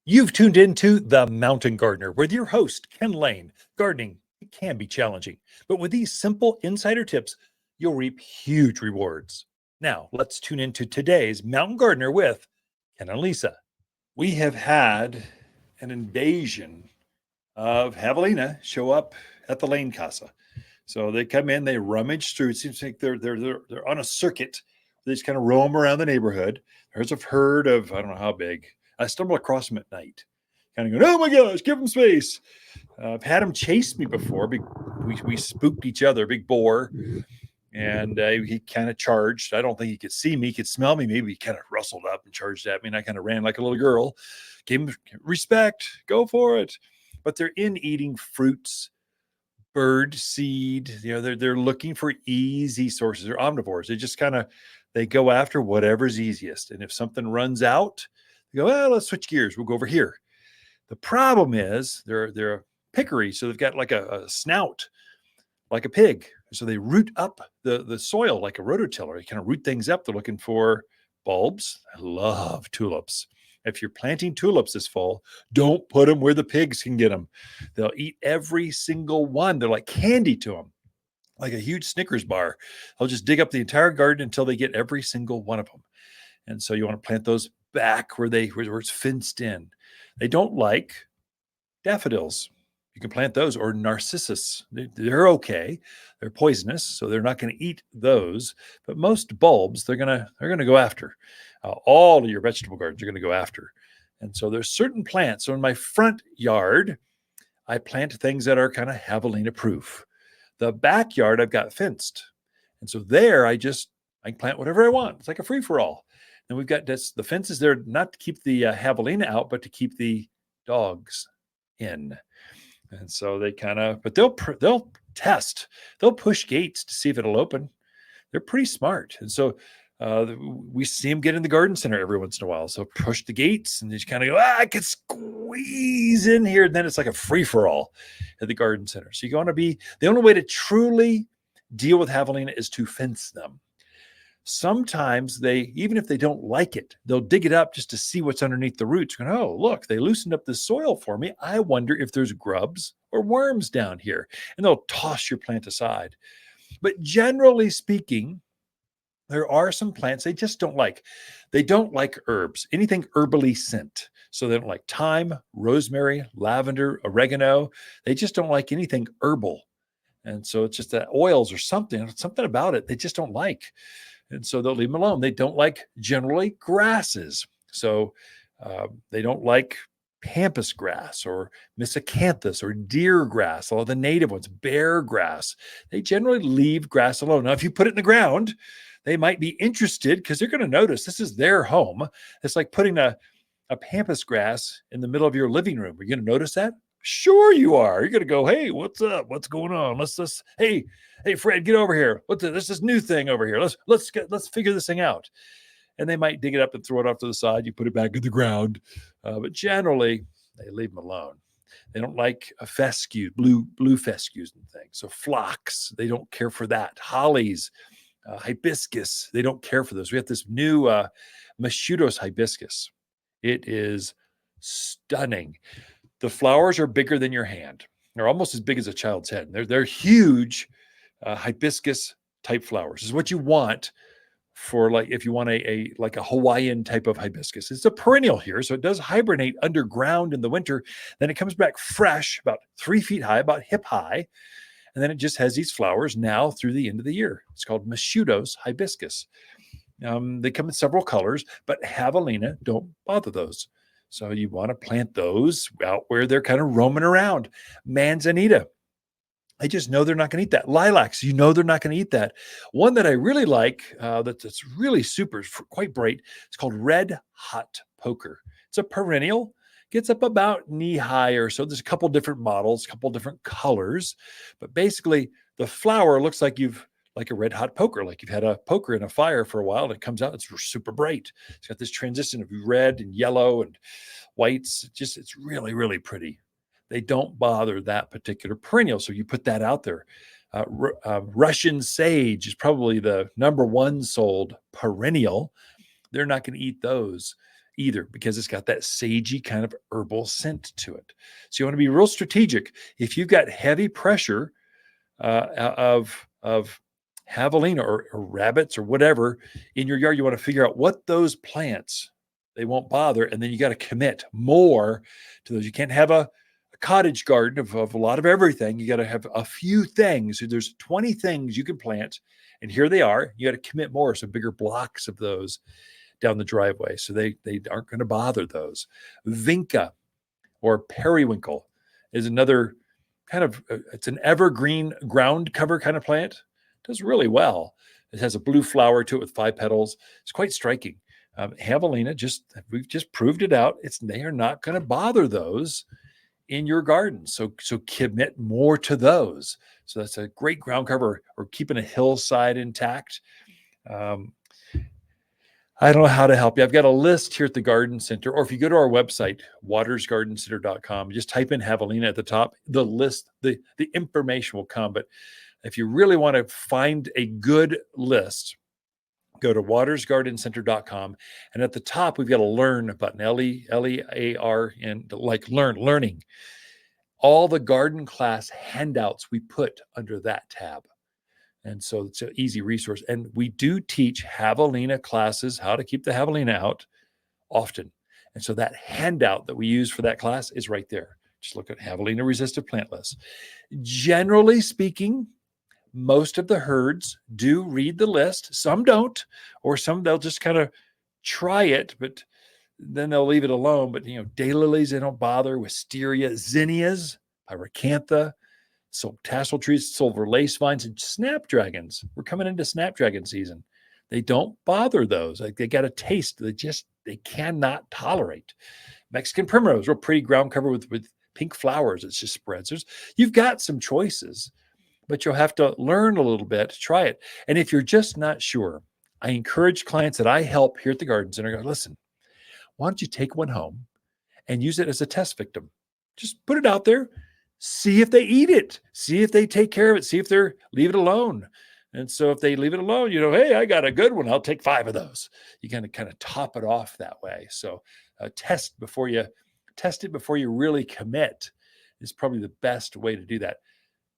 You've tuned into The Mountain Gardener with your host, Ken Lain. Gardening it can be challenging, but with these simple insider tips, you'll reap huge rewards. Now, let's tune into today's Mountain Gardener with Ken and Lisa. We have had an invasion of Javelina show up at the Lane Casa. So they come in, they rummage through. It seems like they're on a circuit. They just kind of roam around the neighborhood. There's a herd of I don't know how big. I stumble across them at night, kind of going, "Oh my gosh, give them space!" I've had them chase me before. We spooked each other, big boar, and he kind of charged. I don't think he could see me, he could smell me. Maybe he kind of rustled up and charged at me, and I kind of ran like a little girl. Gave him respect, go for it. But they're in eating fruits, bird seed. They're looking for easy sources. They're omnivores. They go after whatever's easiest. And if something runs out, they go, well, let's switch gears. We'll go over here. The problem is they're a pickery, so they've got like a snout, like a pig. So they root up the soil like a rototiller. They kind of root things up. They're looking for bulbs. I love tulips. If you're planting tulips this fall, don't put them where the pigs can get them. They'll eat every single one. They're like candy to them, like a huge Snickers bar. They'll just dig up the entire garden until they get every single one of them. And so you want to plant those back where it's fenced in. They don't like daffodils. You can plant those, or narcissus. They're okay. They're poisonous, so they're not going to eat those. But most bulbs, they're gonna go after. All of your vegetable gardens are going to go after. And so there's certain plants. So in my front yard, I plant things that are kind of javelina proof. The backyard I've got fenced, and so there I can plant whatever I want. It's like a free for all. And we've got the fences there not to keep the javelina out, but to keep the dogs in. And so but they'll test. They'll push gates to see if it'll open. They're pretty smart. And so we see them get in the garden center every once in a while. So push the gates and they just kind of go, I can squeeze in here. And then it's like a free for all at the garden center. So you want to the only way to truly deal with javelina is to fence them. Sometimes even if they don't like it, they'll dig it up just to see what's underneath the roots. Going, oh, look, they loosened up the soil for me. I wonder if there's grubs or worms down here. And they'll toss your plant aside. But generally speaking, there are some plants they just don't like. They don't like herbs, anything herbally scent. So they don't like thyme, rosemary, lavender, oregano. They just don't like anything herbal. And so it's just that oils or something about it they just don't like. And so they'll leave them alone. They don't like generally grasses. So they don't like pampas grass or miscanthus or deer grass, all the native ones, bear grass. They generally leave grass alone. Now, if you put it in the ground, they might be interested because they're going to notice this is their home. It's like putting a pampas grass in the middle of your living room. Are you going to notice that? Sure you are. You're going to go, hey, what's up? What's going on? Hey, Fred, get over here. There's this new thing over here. Let's figure this thing out. And they might dig it up and throw it off to the side. You put it back in the ground. But generally, they leave them alone. They don't like fescue, blue fescues and things. So phlox, they don't care for that. Hollies, hibiscus, they don't care for those. We have this new Mashudos hibiscus. It is stunning. The flowers are bigger than your hand. They're almost as big as a child's head. They're huge hibiscus type flowers. This is what you want for if you want a Hawaiian type of hibiscus. It's a perennial here, so it does hibernate underground in the winter. Then it comes back fresh, about 3 feet high, about hip high. And then it just has these flowers now through the end of the year. It's called Mashudos hibiscus. They come in several colors, but javelina don't bother those. So you want to plant those out where they're kind of roaming around. Manzanita, I just know they're not going to eat that. Lilacs, they're not going to eat that. One that I really like that's really super, quite bright, it's called red hot poker. It's a perennial, gets up about knee high or so. There's a couple different models, a couple different colors, but basically the flower looks like a red hot poker, like you've had a poker in a fire for a while, and it comes out, it's super bright. It's got this transition of red and yellow and whites. It's really, really pretty. They don't bother that particular perennial, so you put that out there. Russian sage is probably the number one sold perennial. They're not going to eat those. either, because it's got that sagey kind of herbal scent to it. So you want to be real strategic. If you've got heavy pressure of javelina or rabbits or whatever in your yard, you want to figure out what those plants they won't bother, and then you got to commit more to those. You can't have a cottage garden of a lot of everything. You got to have a few things. So there's 20 things you can plant, and here they are. You got to commit more, so bigger blocks of those down the driveway, so they aren't going to bother those. Vinca or periwinkle is another kind of, it's an evergreen ground cover kind of plant. It does really well. It has a blue flower to it with 5 petals. It's quite striking. Javelina, we've just proved it out. They are not going to bother those in your garden. So commit more to those. So that's a great ground cover, or keeping a hillside intact. I don't know how to help you. I've got a list here at the Garden Center, or if you go to our website, watersgardencenter.com, just type in Javelina at the top, the list, the information will come. But if you really want to find a good list, go to watersgardencenter.com. And at the top, we've got a learn button, Learn, like learning. All the garden class handouts we put under that tab. And so it's an easy resource. And we do teach Javelina classes, how to keep the Javelina out, often. And so that handout that we use for that class is right there. Just look at Javelina resistant plant list. Generally speaking, most of the herds do read the list. Some don't, or some they'll just kind of try it, but then they'll leave it alone. But, daylilies, they don't bother. Wisteria, zinnias, pyracantha, silk tassel trees, silver lace vines, and snapdragons. We're coming into snapdragon season. They don't bother those. Like, they got a taste. They cannot tolerate. Mexican primrose, real pretty ground cover with pink flowers. It just spreads. You've got some choices, but you'll have to learn a little bit to try it. And if you're just not sure, I encourage clients that I help here at the Garden Center, go, listen, why don't you take one home and use it as a test victim? Just put it out there, see if they eat it, see if they take care of it, see if they're leave it alone. And so if they leave it alone, hey, I got a good one. I'll take 5 of those. You kind of top it off that way. So test it before you really commit is probably the best way to do that.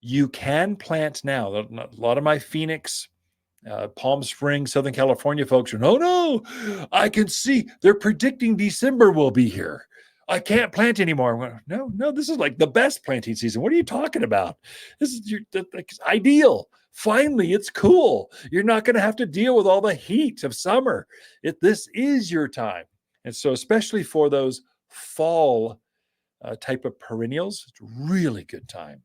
You can plant now. A lot of my Phoenix, Palm Springs, Southern California folks are, no, I can see they're predicting December will be here. I can't plant anymore. No, this is like the best planting season. What are you talking about? This is ideal. Finally, it's cool. You're not going to have to deal with all the heat of summer. This is your time. And so especially for those fall type of perennials, it's a really good time.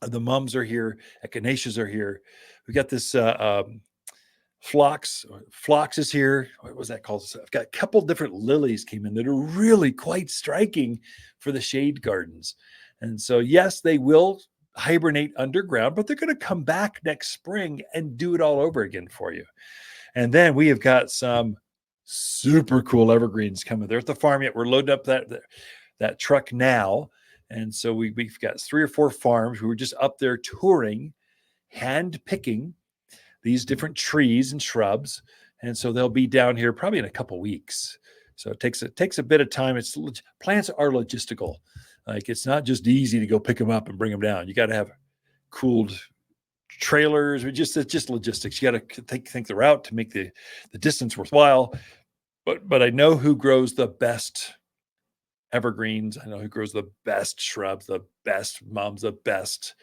The mums are here. Echinaceas are here. We got this phlox. Phlox is here. What was that called? I've got a couple different lilies came in that are really quite striking for the shade gardens. And so, yes, they will hibernate underground, but they're going to come back next spring and do it all over again for you. And then we have got some super cool evergreens coming. They're at the farm yet. We're loading up that truck now. And so we've got 3 or 4 farms. We were just up there touring, hand picking these different trees and shrubs. And so they'll be down here probably in a couple weeks. So it takes a bit of time. Plants are logistical. Like, it's not just easy to go pick them up and bring them down. You got to have cooled trailers. It's just logistics. You got to think the route to make the distance worthwhile. But I know who grows the best evergreens. I know who grows the best shrubs, the best mums, the best,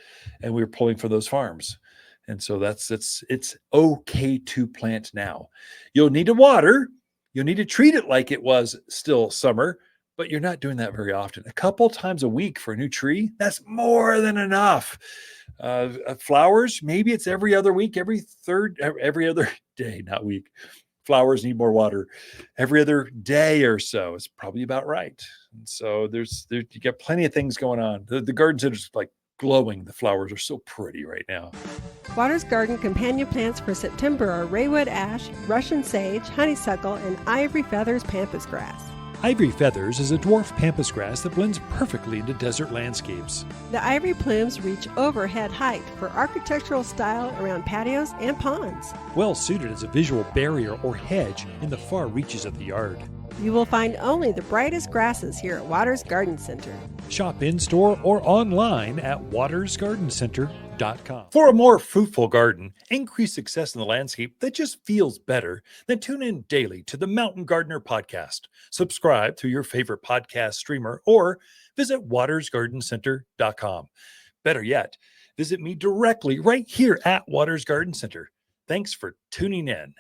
and we're pulling for those farms. And so it's okay to plant now. You'll need to water. You'll need to treat it like it was still summer, but you're not doing that very often. A couple times a week for a new tree, that's more than enough. Flowers, maybe it's every other week, every other day, not week. Flowers need more water every other day or so. It's probably about right. And so you got plenty of things going on. The garden center's like glowing. The flowers are so pretty right now. Waters Garden companion plants for September are Raywood ash, Russian sage, honeysuckle, and ivory feathers pampas grass. Ivory feathers is a dwarf pampas grass that blends perfectly into desert landscapes. The ivory plumes reach overhead height for architectural style around patios and ponds. Well suited as a visual barrier or hedge in the far reaches of the yard. You will find only the brightest grasses here at Waters Garden Center. Shop in-store or online at watersgardencenter.com. For a more fruitful garden, increase success in the landscape that just feels better, then tune in daily to the Mountain Gardener podcast. Subscribe through your favorite podcast streamer or visit watersgardencenter.com. Better yet, visit me directly right here at Waters Garden Center. Thanks for tuning in.